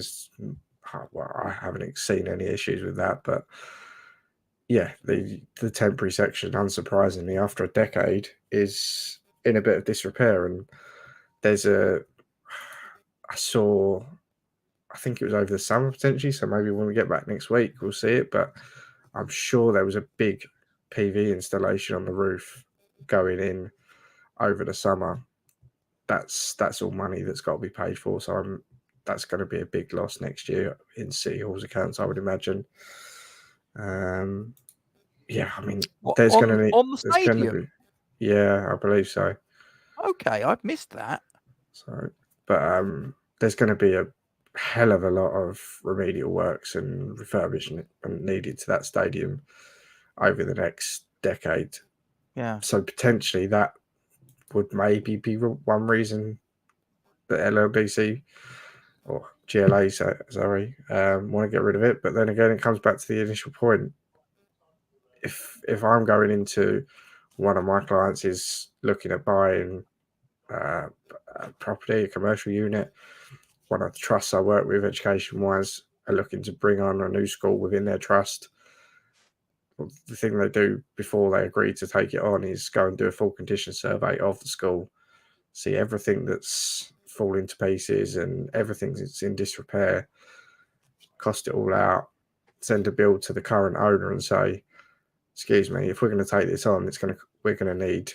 I haven't seen any issues with that, but yeah, the temporary section, unsurprisingly, after a decade, is in a bit of disrepair. And I think it was over the summer potentially, so maybe when we get back next week, we'll see it. But I'm sure there was a big PV installation on the roof going in over the summer. That's all money that's got to be paid for. So that's going to be a big loss next year in City Hall's accounts, I would imagine. Yeah, I mean, there's going to be on the stadium. Yeah, I believe so. Okay, I've missed that. So, but there's going to be a hell of a lot of remedial works and refurbishment needed to that stadium over the next decade. Yeah. So potentially that would maybe be one reason that LLDC or GLA, sorry, want to get rid of it. But then again, it comes back to the initial point. If I'm going into one of my clients is looking at buying a property, a commercial unit, one of the trusts I work with education-wise are looking to bring on a new school within their trust. The thing they do before they agree to take it on is go and do a full condition survey of the school, see everything that's falling to pieces and everything that's in disrepair, cost it all out, send a bill to the current owner and say, excuse me, if we're going to take this on, we're going to need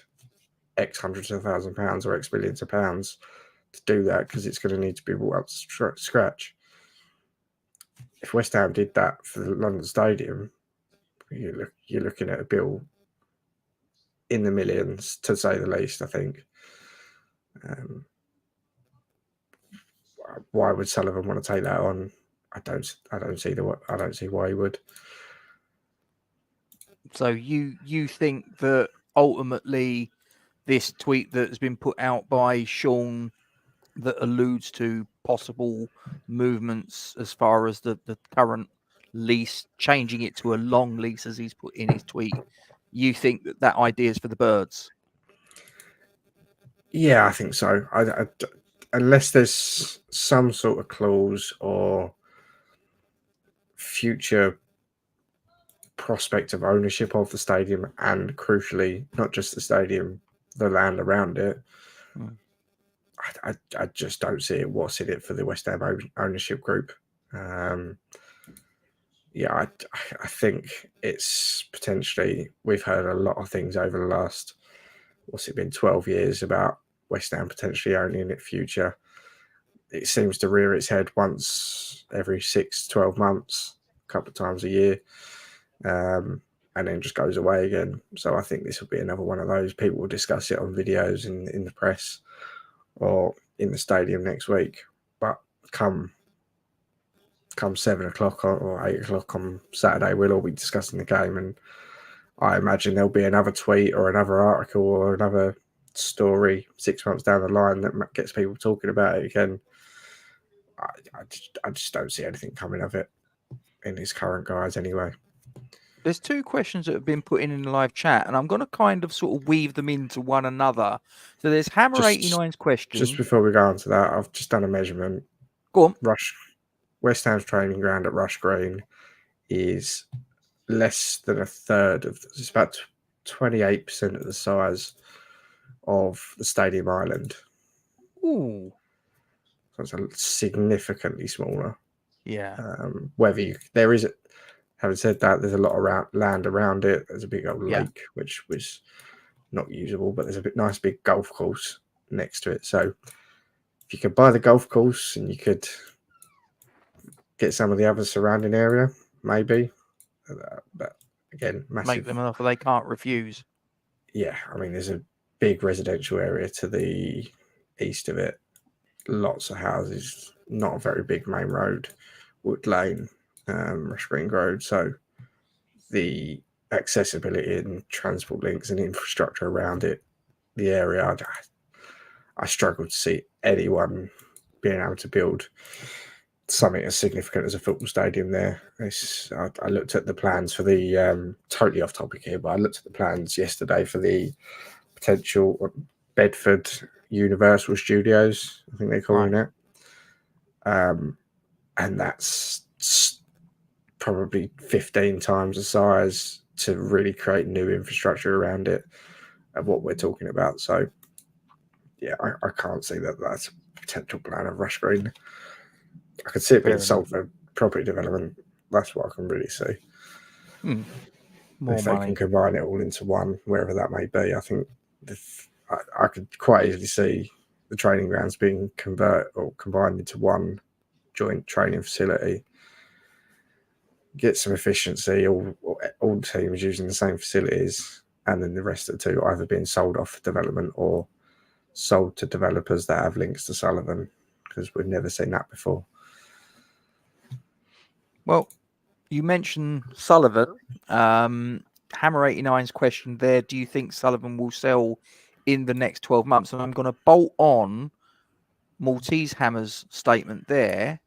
X hundreds of £1,000s or X millions of pounds to do that, because it's going to need to be brought up to scratch. If West Ham did that for the London Stadium, you're looking at a bill in the millions, to say the least, I think. Why would Sullivan want to take that on? I don't see why he would. So you think that ultimately this tweet that has been put out by Sean that alludes to possible movements as far as the current lease, changing it to a long lease as he's put in his tweet, you think that idea is for the birds? Yeah, I think so. Unless there's some sort of clause or future prospect of ownership of the stadium, and crucially, not just the stadium, the land around it, I just don't see what's in it for the West Ham ownership group. Yeah, I think it's potentially, we've heard a lot of things over the last, 12 years about West Ham potentially owning it future. It seems to rear its head once every 6-12 months, a couple of times a year, and then just goes away again. So I think this will be another one of those. People will discuss it on videos in the press or in the stadium next week. But come 7 o'clock or 8 o'clock on Saturday, we'll all be discussing the game, and I imagine there'll be another tweet or another article or another story 6 months down the line that gets people talking about it again. I just don't see anything coming of it in his current guise anyway. There's two questions that have been put in the live chat, and I'm going to kind of sort of weave them into one another. So there's Hammer 89's question. Just before we go on to that, I've just done a measurement. Go on. West Ham's training ground at Rush Green is less than a third of. It's about 28% of the size of the Stadium Island. Ooh. So it's a significantly smaller. Yeah. Having said that, there's a lot of land around it. There's a big old Yeah. lake, which was not usable, but there's a nice big golf course next to it. So if you could buy the golf course and you could get some of the other surrounding area, maybe. But again, massive. Make them an offer they can't refuse. Yeah, I mean, there's a big residential area to the east of it. Lots of houses, not a very big main road, Wood Lane, Rush Green Road. So the accessibility and transport links and infrastructure around it, the area, I struggle to see anyone being able to build something as significant as a football stadium there. I looked at the plans for the, totally off topic here, but I looked at the plans yesterday for the potential Bedford Universal Studios, I think they're calling it. And that's probably 15 times the size to really create new infrastructure around it of what we're talking about. So, yeah, I can't see that that's a potential plan of Rush Green. I could see it being sold for property development. That's what I can really see. More if money. They can combine it all into one, wherever that may be, I think I could quite easily see the training grounds being combined into one joint training facility. Get some efficiency, all teams using the same facilities, and then the rest of the two either being sold off for development or sold to developers that have links to Sullivan, because we've never seen that before. Well, you mentioned Sullivan. Hammer 89's question there: do you think Sullivan will sell in the next 12 months? And I'm going to bolt on Maltese Hammer's statement there.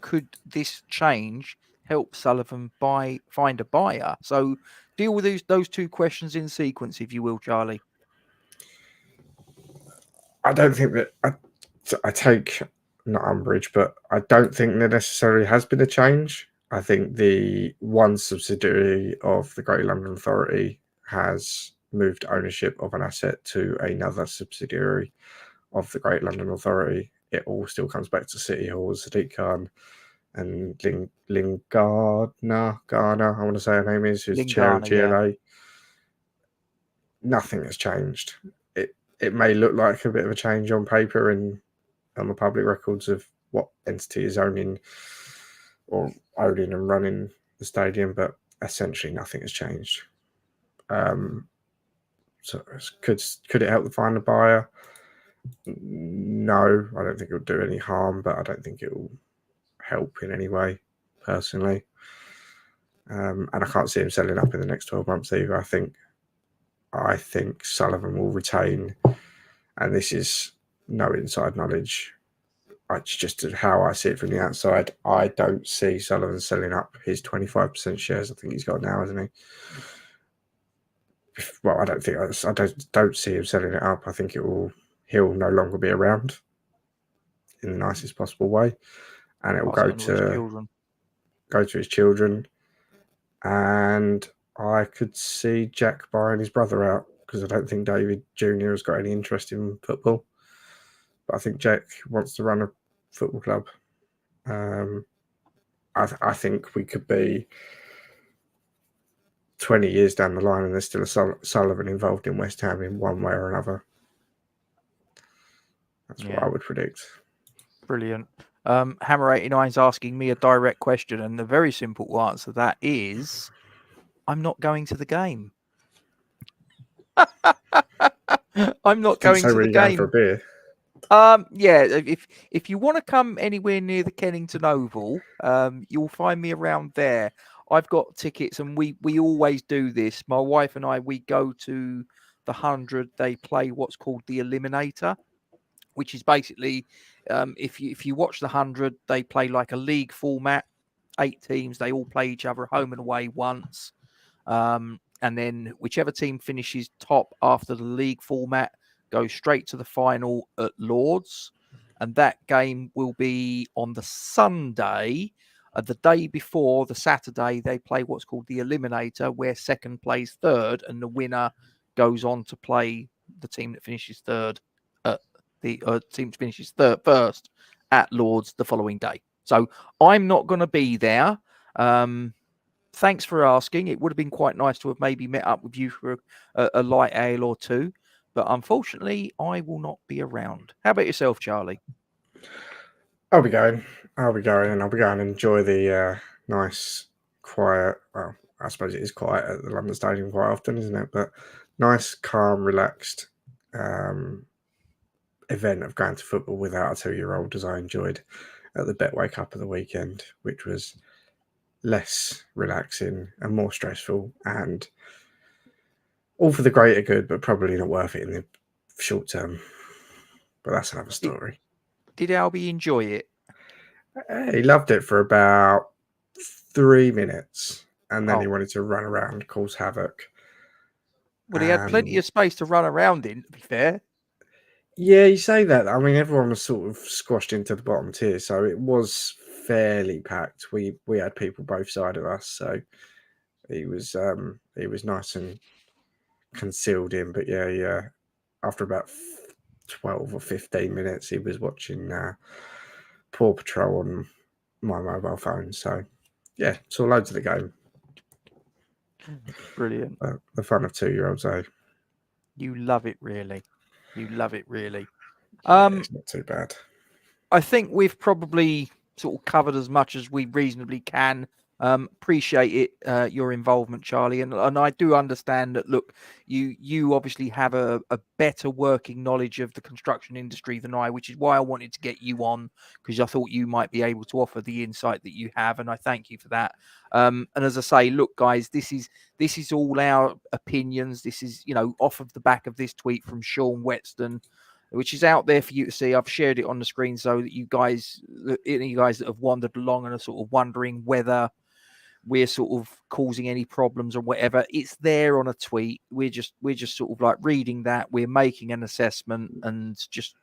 Could this change help Sullivan find a buyer? So deal with those two questions in sequence, if you will, Charlie. I don't think that I take not umbrage, but I don't think there necessarily has been a change. I think the one subsidiary of the Great London Authority has moved ownership of an asset to another subsidiary of the Great London Authority. It all still comes back to City Hall, Sadiq Khan and Garner, I want to say her name is, who's chair of GLA. Yeah. Nothing has changed. It may look like a bit of a change on paper and on the public records of what entity is owning and running the stadium, but essentially nothing has changed. So could it help to find a buyer? No, I don't think it would do any harm, but I don't think it will help in any way, personally. And I can't see him selling up in the next 12 months either. I think Sullivan will retain, and this is no inside knowledge. It's just how I see it from the outside. I don't see Sullivan selling up his 25% shares. I think he's got now, hasn't he? Well, I don't see him selling it up. I think he'll no longer be around in the nicest possible way, and it will go to his children. And I could see Jack buying his brother out, because I don't think David Jr. has got any interest in football. But I think Jack wants to run a football club. I think we could be 20 years down the line and there's still a Sullivan involved in West Ham in one way or another. That's what I would predict. Brilliant. Hammer 89 is asking me a direct question, and the very simple answer to that is, I'm not going to the game. I'm not going to the game. Going for a beer. Yeah, if you want to come anywhere near the Kennington Oval, you'll find me around there. I've got tickets, and we always do this. My wife and I, we go to the 100. They play what's called the Eliminator, which is basically, if you watch the 100, they play like a league format. 8 teams, they all play each other home and away once. And then whichever team finishes top after the league format goes straight to the final at Lords. and that game will be on the Sunday. The day before the Saturday, they play what's called the Eliminator, where second plays third, and the winner goes on to play the team that finishes third. The team that finishes first at Lords the following day. So I'm not going to be there. Thanks for asking. It would have been quite nice to have maybe met up with you for a light ale or two, but unfortunately, I will not be around. How about yourself, Charlie? I'll be going, and I'll be going and enjoy the nice, quiet. Well, I suppose it is quiet at the London Stadium quite often, isn't it? But nice, calm, relaxed event of going to football without a 2-year-old, as I enjoyed at the Betway Cup of the weekend, which was less relaxing and more stressful, and all for the greater good, but probably not worth it in the short term. But that's another story. Did Albie enjoy it? He loved it for about 3 minutes, and then he wanted to run around, cause havoc. Well, he had plenty of space to run around in, to be fair. Yeah, you say that. I mean, everyone was sort of squashed into the bottom tier, so it was fairly packed. We had people both sides of us, so he was nice and concealed in. But yeah, after about 12 or 15 minutes, he was watching Paw Patrol on my mobile phone. So yeah, saw loads of the game. Brilliant. The fun of 2-year-olds, eh? You love it, really. You love it, really. It's not too bad. I think we've probably sort of covered as much as we reasonably can. Appreciate it, your involvement, Charlie, and I do understand that. Look, you obviously have a better working knowledge of the construction industry than I, which is why I wanted to get you on, because I thought you might be able to offer the insight that you have, and I thank you for that. And as I say, look, guys, this is all our opinions. This is, off of the back of this tweet from Sean Whetstone, which is out there for you to see. I've shared it on the screen so that you guys that have wandered along and are sort of wondering whether we're sort of causing any problems or whatever, it's there on a tweet. We're just sort of like reading that, we're making an assessment and just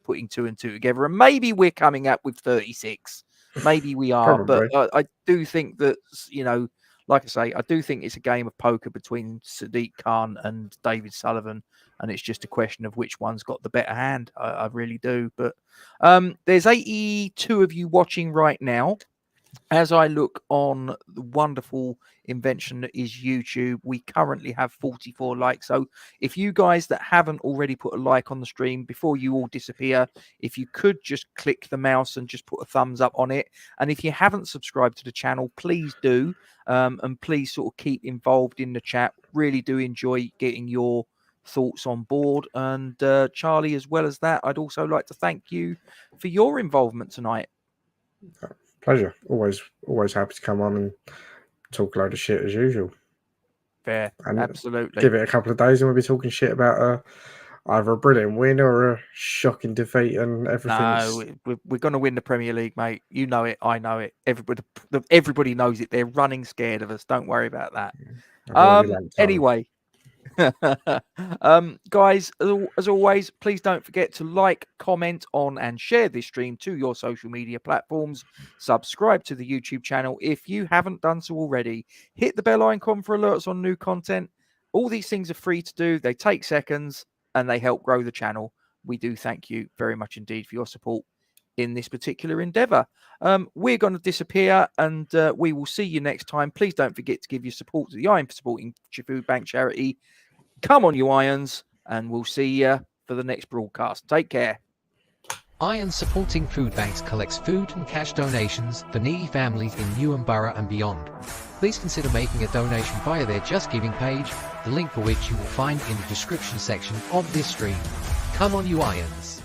putting 2 and 2 together. And maybe we're coming up with 36. Maybe we are, but I do think that, like I say, I do think it's a game of poker between Sadiq Khan and David Sullivan, and it's just a question of which one's got the better hand. I really do. But there's 82 of you watching right now. As I look on the wonderful invention that is YouTube, we currently have 44 likes. So if you guys that haven't already put a like on the stream, before you all disappear, if you could just click the mouse and just put a thumbs up on it. And if you haven't subscribed to the channel, please do. And please sort of keep involved in the chat. Really do enjoy getting your thoughts on board. And Charlie, as well as that, I'd also like to thank you for your involvement tonight. Pleasure. Always happy to come on and talk a load of shit as usual. Fair, and absolutely. Give it a couple of days and we'll be talking shit about either a brilliant win or a shocking defeat, and everything. No, we're going to win the Premier League, mate. You know it. I know it. Everybody knows it. They're running scared of us. Don't worry about that. Anyway. Guys, as always, please don't forget to like, comment on and share this stream to your social media platforms. Subscribe to the YouTube channel if you haven't done so already. Hit the bell icon for alerts on new content. All these things are free to do. They take seconds and they help grow the channel. We do thank you very much indeed for your support in this particular endeavor. We're going to disappear, and we will see you next time. Please don't forget to give your support to the Iron for Supporting Food Bank charity. Come on, you Irons, and we'll see you for the next broadcast. Take care. Iron Supporting Food Banks collects food and cash donations for needy families in Newham Borough and beyond. Please consider making a donation via their Just Giving page, the link for which you will find in the description section of this stream. Come on, you Irons.